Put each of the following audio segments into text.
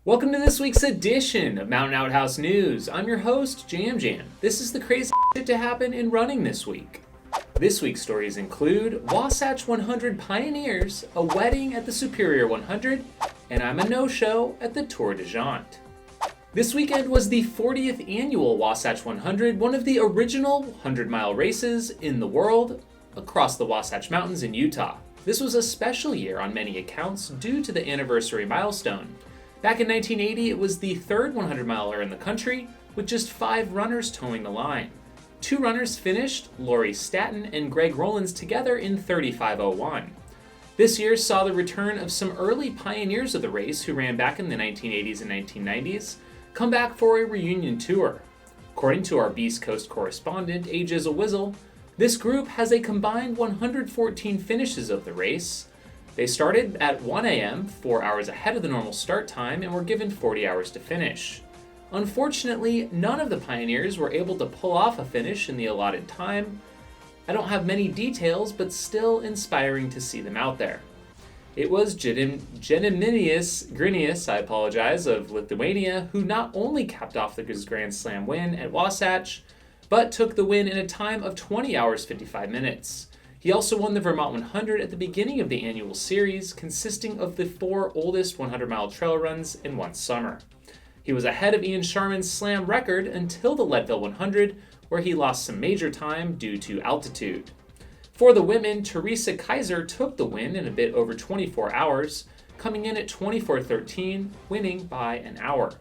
Welcome to this week's edition of Mountain Outhouse News. I'm your host, Jam. This is the crazy shit to happen in running this week. This week's stories include Wasatch 100 Pioneers, a wedding at the Superior 100, and I'm a no-show at the Tour de Geants. This weekend was the 40th annual Wasatch 100, one of the original 100-mile races in the world across the Wasatch Mountains in Utah. This was a special year on many accounts due to the anniversary milestone. Back in 1980, it was the third 100-miler in the country, with just 5 runners towing the line. 2 runners finished, Lori Staton and Greg Rollins, together in 35:01. This year saw the return of some early pioneers of the race who ran back in the 1980s and 1990s come back for a reunion tour. According to our Beast Coast correspondent, A.Jizzle-Wizzle, this group has a combined 114 finishes of the race. They started at 1 a.m., 4 hours ahead of the normal start time, and were given 40 hours to finish. Unfortunately, none of the pioneers were able to pull off a finish in the allotted time. I don't have many details, but still inspiring to see them out there. It was Gediminas Grinius, of Lithuania, who not only capped off the Grand Slam win at Wasatch, but took the win in a time of 20 hours 55 minutes. He also won the Vermont 100 at the beginning of the annual series, consisting of the 4 oldest 100-mile trail runs in one summer. He was ahead of Ian Sharman's slam record until the Leadville 100, where he lost some major time due to altitude. For the women, Teresa Kaiser took the win in a bit over 24 hours, coming in at 24:13, winning by an hour.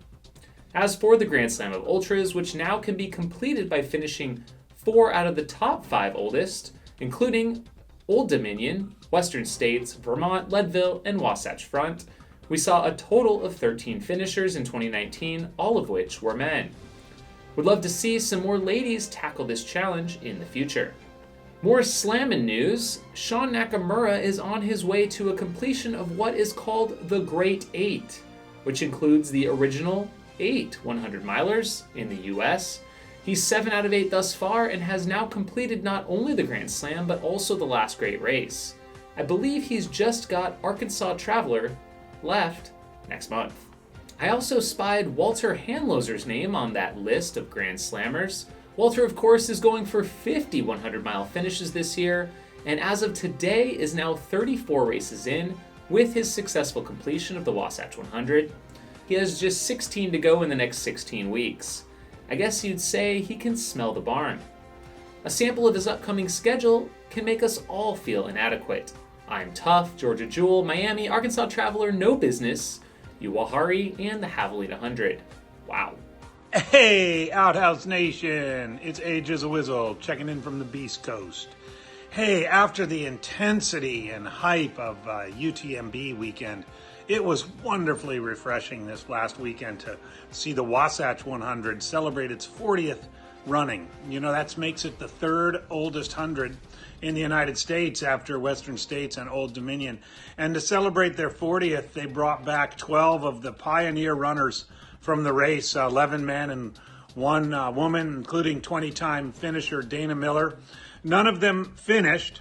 As for the Grand Slam of Ultras, which now can be completed by finishing 4 out of the top 5 oldest, including Old Dominion, Western States, Vermont, Leadville, and Wasatch Front, we saw a total of 13 finishers in 2019, all of which were men. Would love to see some more ladies tackle this challenge in the future. More slammin' news, Sean Nakamura is on his way to a completion of what is called the Great 8, which includes the original 8 100-milers in the US. He's 7 out of 8 thus far and has now completed not only the Grand Slam, but also the last great race. I believe he's just got Arkansas Traveler left next month. I also spied Walter Hanloser's name on that list of Grand Slammers. Walter, of course, is going for 50 100-mile finishes this year, and as of today is now 34 races in with his successful completion of the Wasatch 100. He has just 16 to go in the next 16 weeks. I guess you'd say he can smell the barn. A sample of his upcoming schedule can make us all feel inadequate. I'm Tough, Georgia Jewel, Miami, Arkansas Traveler, No Business, Uwahari, and the Javelina 100. Wow. Hey, Outhouse Nation! It's A.Jizzle-Wizzle checking in from the Beast Coast. Hey, after the intensity and hype of UTMB weekend, it was wonderfully refreshing this last weekend to see the Wasatch 100 celebrate its 40th running. You know, that makes it the 3rd oldest 100 in the United States after Western States and Old Dominion. And to celebrate their 40th, they brought back 12 of the pioneer runners from the race, 11 men and 1 woman, including 20-time finisher Dana Miller. None of them finished.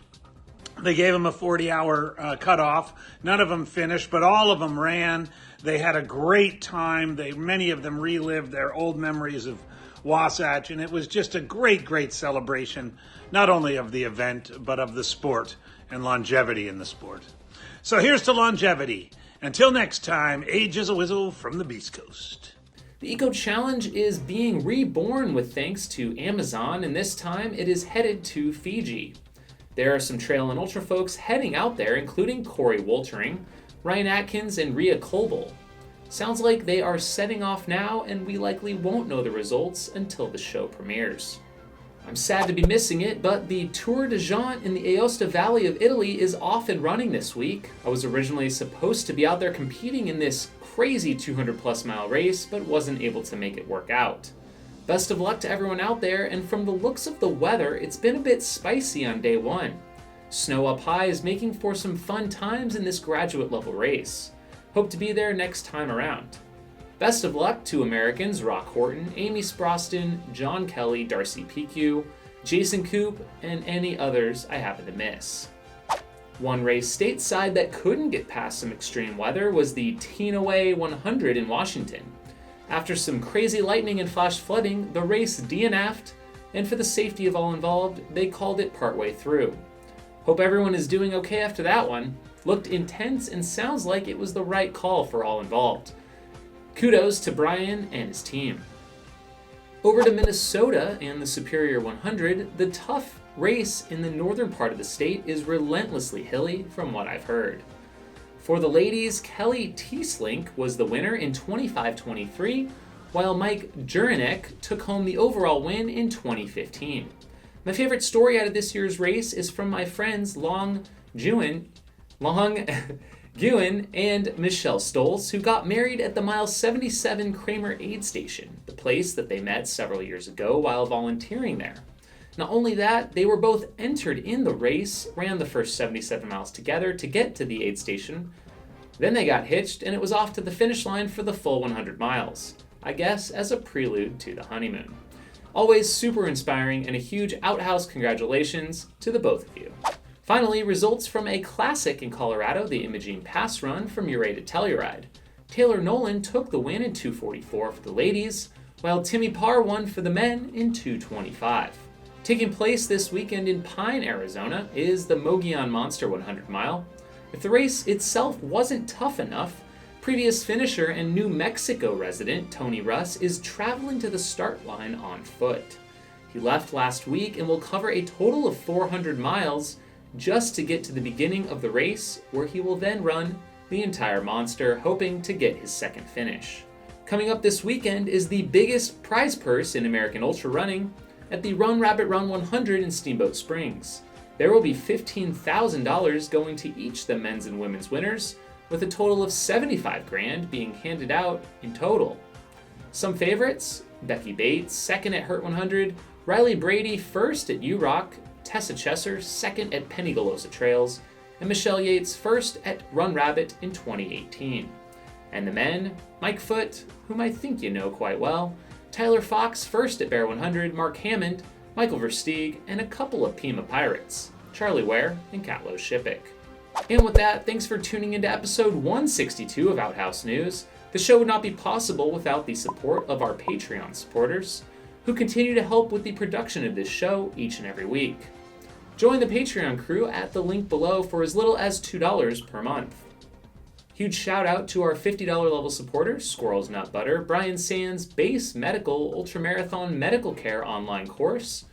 They gave them a 40-hour cutoff. None of them finished, but all of them ran. They had a great time. Many of them relived their old memories of Wasatch, and it was just a great, great celebration, not only of the event, but of the sport and longevity in the sport. So here's to longevity. Until next time, A.Jizzle-Wizzle from the Beast Coast. The Eco Challenge is being reborn with thanks to Amazon, and this time it is headed to Fiji. There are some trail and ultra folks heading out there, including Corey Woltering, Ryan Atkins, and Rhea Colville. Sounds like they are setting off now, and we likely won't know the results until the show premieres. I'm sad to be missing it, but the Tour de Geants in the Aosta Valley of Italy is off and running this week. I was originally supposed to be out there competing in this crazy 200-plus mile race, but wasn't able to make it work out. Best of luck to everyone out there, and from the looks of the weather, it's been a bit spicy on day 1. Snow up high is making for some fun times in this graduate level race. Hope to be there next time around. Best of luck to Americans Rock Horton, Amy Sproston, John Kelly, Darcy PQ, Jason Coop, and any others I happen to miss. One race stateside that couldn't get past some extreme weather was the Teanaway 100 in Washington. After some crazy lightning and flash flooding, the race DNF'd, and for the safety of all involved, they called it partway through. Hope everyone is doing okay after that one. Looked intense and sounds like it was the right call for all involved. Kudos to Brian and his team. Over to Minnesota and the Superior 100, the tough race in the northern part of the state is relentlessly hilly from what I've heard. For the ladies, Kelly Teeslink was the winner in 25-23, while Mike Juranek took home the overall win in 2015. My favorite story out of this year's race is from my friends Long Guin and Michelle Stolz, who got married at the mile 77 Kramer aid station, the place that they met several years ago while volunteering there. Not only that, they were both entered in the race, ran the first 77 miles together to get to the aid station. Then they got hitched and it was off to the finish line for the full 100 miles, I guess as a prelude to the honeymoon. Always super inspiring and a huge Outhouse congratulations to the both of you. Finally, results from a classic in Colorado, the Imogene Pass Run from Ouray to Telluride. Taylor Nolan took the win in 2:44 for the ladies, while Timmy Parr won for the men in 2:25. Taking place this weekend in Pine, Arizona, is the Mogollon Monster 100 mile. If the race itself wasn't tough enough, previous finisher and New Mexico resident Tony Russ is traveling to the start line on foot. He left last week and will cover a total of 400 miles just to get to the beginning of the race, where he will then run the entire monster, hoping to get his second finish. Coming up this weekend is the biggest prize purse in American ultrarunning at the Run Rabbit Run 100 in Steamboat Springs. There will be $15,000 going to each the men's and women's winners, with a total of $75,000 being handed out in total. Some favorites: Becky Bates, second at Hurt 100, Riley Brady, first at U-Rock, Tessa Chesser, second at Penigolosa Trails, and Michelle Yates, first at Run Rabbit in 2018. And the men: Mike Foote, whom I think you know quite well, Tyler Fox, first at Bear 100, Mark Hammond, Michael Versteeg, and a couple of Pima Pirates, Charlie Ware and Catlow Shippick. And with that, thanks for tuning into episode 162 of Outhouse News. The show would not be possible without the support of our Patreon supporters, who continue to help with the production of this show each and every week. Join the Patreon crew at the link below for as little as $2 per month. Huge shout out to our $50 level supporters: Squirrels Nut Butter, Brian Sands, Base Medical, Ultramarathon Medical Care Online Course,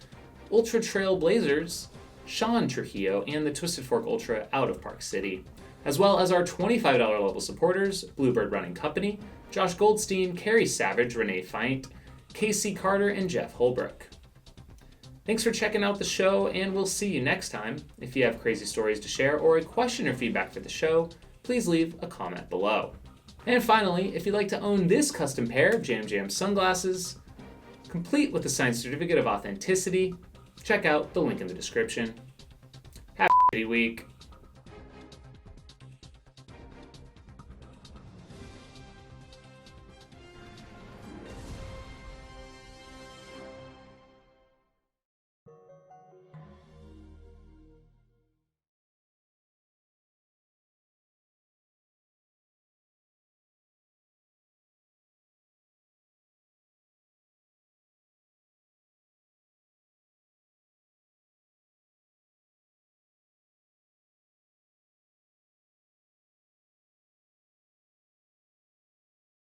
Ultra Trail Blazers, Sean Trujillo, and the Twisted Fork Ultra out of Park City, as well as our $25 level supporters: Bluebird Running Company, Josh Goldstein, Carrie Savage, Renee Feint, Casey Carter, and Jeff Holbrook. Thanks for checking out the show, and we'll see you next time. If you have crazy stories to share or a question or feedback for the show, please leave a comment below. And finally, if you'd like to own this custom pair of Jam Jam sunglasses, complete with a signed certificate of authenticity, check out the link in the description. Have a shitty week.